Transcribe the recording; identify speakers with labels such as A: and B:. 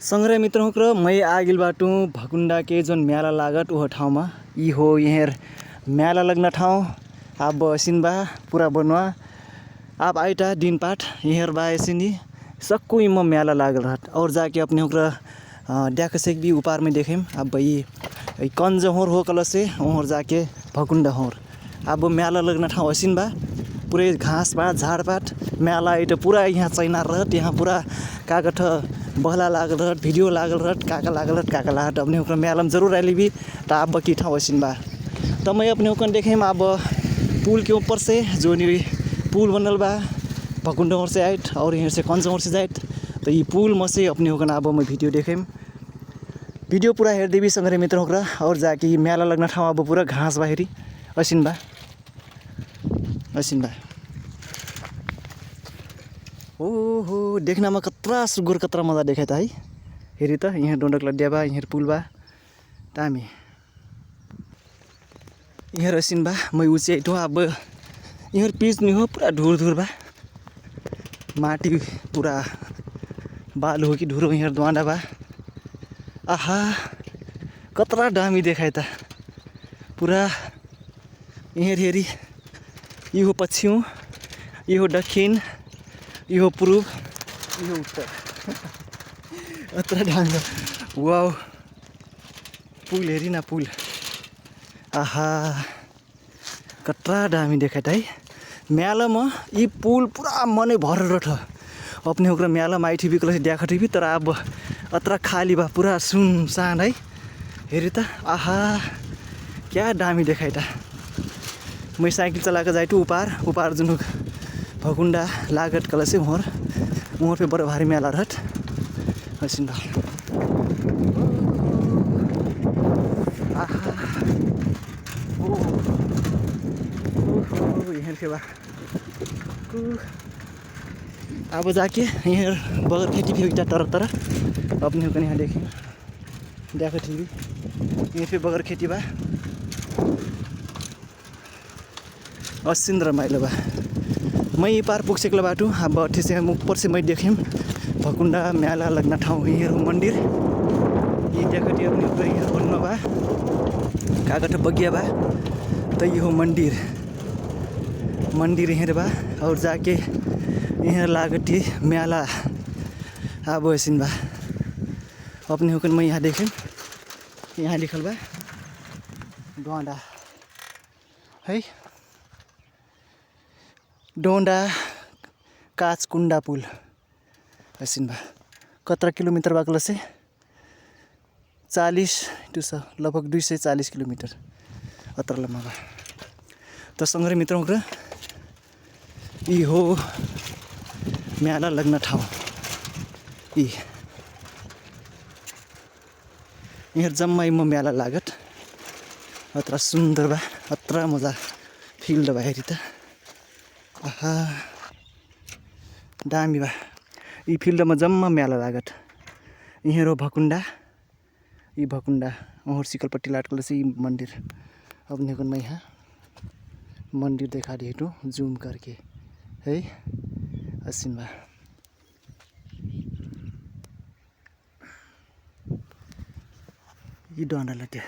A: संग्रह मित्रों को मैं आगिल बाटू भकुंडा के जोन मेला लागत वो ठाउँ में यी हो यहाँ मेला लगना ठाउँ अब सिनबा पूरा बनवा अब आइटा दिन पाठ यहाँ बा सिनी सबको इम मेला लागल रहत और जाके अपने ओकरा देख से भी ऊपर में देखें अब ये कंज होर हो कल से वहाँ जाके भकुंडा होर अब मेला लगना ठाउँ असिन बा पूरे घाँस पात झाड़ पात मेला इट पूरा यहाँ चैना रहत यहाँ पूरा कागठ बहला लागल रहत वीडियो लागल रहत काका लागल अपने ओकरा मेला में जरूर आइली भी तो अब बकी ठाउँ असिन बा तो मैं अपने ओकरा देखें अब पुल के ऊपर से जो नी पुल बनल बा भकुंडा ओर से आइट और यहाँ से कंज ओर से जाइट तो ये पुल में से अपने ओकरा अब मैं वीडियो देखें वीडियो पूरा हेर देवी संग्रह मित्र ओकरा और जाके मेला लगना ठाउँ अब पूरा घाँस बाहिरी असिन बा ओहो देखना में कतरा सुगुर कतरा मजा देखा था है हेरी तो यहाँ डोंडक लड्डिया बा यहाँ पुल बा दामी यहाँ असिन बा मैं ऊँचे आइटू अब यहाँ पिच नहीं हो पूरा धूर बा माटी पूरा बालू हो कि ढुरो यहाँ दुआंडा बा आहा कतरा दामी देखाए था पूरा यहाँ हेरी यो पश्चिम यो दक्षिण यो पूर्व यो उत्तर अत्र ढांगा वाव पुल हेरी ना पुल आहा कतरा दामी देखा है मेला में ये पुल पूरा मनै भरेर छ अपने ओकरा मेला में आइठी भी कल देखा भी तर अब अत्र खाली बा पूरा सुनसान है हेरी त आहा क्या दामी देखाई था मैं साइकिल चला कर जाइटू ऊपर जुन भकुंडा लागत कल से वहाँ पे बड़ा भारी मेला रहत हसिन बा आहा ओ यहाँ के बा अब जाके यहाँ बगर खेती भी होता तरह अपने को यहाँ देखें देखो टीवी यहाँ पे बगर खेती बा असिन रमाइलो बा मैं ये पार पुगसेक्ला बाटू अब अठी से ऊपर से मैं देखें भकुंडा मेला लगना ठाउँ यहाँ मंदिर ये देखती अपने ऊपर यहाँ बन्न बा कागठ बगिया बा तो ये हो मंदिर यहाँ बा और जाके यहाँ लागती मेला अब ऐसिन बा अपने होकर मैं यहाँ देखें यहाँ लिखल बा डोंडा है डोंडा काचकुंडा पुल ऐसिन बा कतरा किलोमीटर बाकल से 40 लगभग 240 किलोमीटर अत्र लम्बा बा तो संग्रह मित्रों को ये हो मेला लगना ठाउँ यहाँ जम्मा इम मेला लागत अत्र सुंदर बा अत्र मजा फिल्ड बा हेरी त आहा दामी बा यी फिल्ड में जम्मा मेला लागत यहाँ रो भकुंडा ये भकुंडा और सिकलपट्टी लाटकल से मंदिर अब निकल मैं यहाँ मंदिर देखा देटू जूम करके है असिन बा ये डोंडा लट्या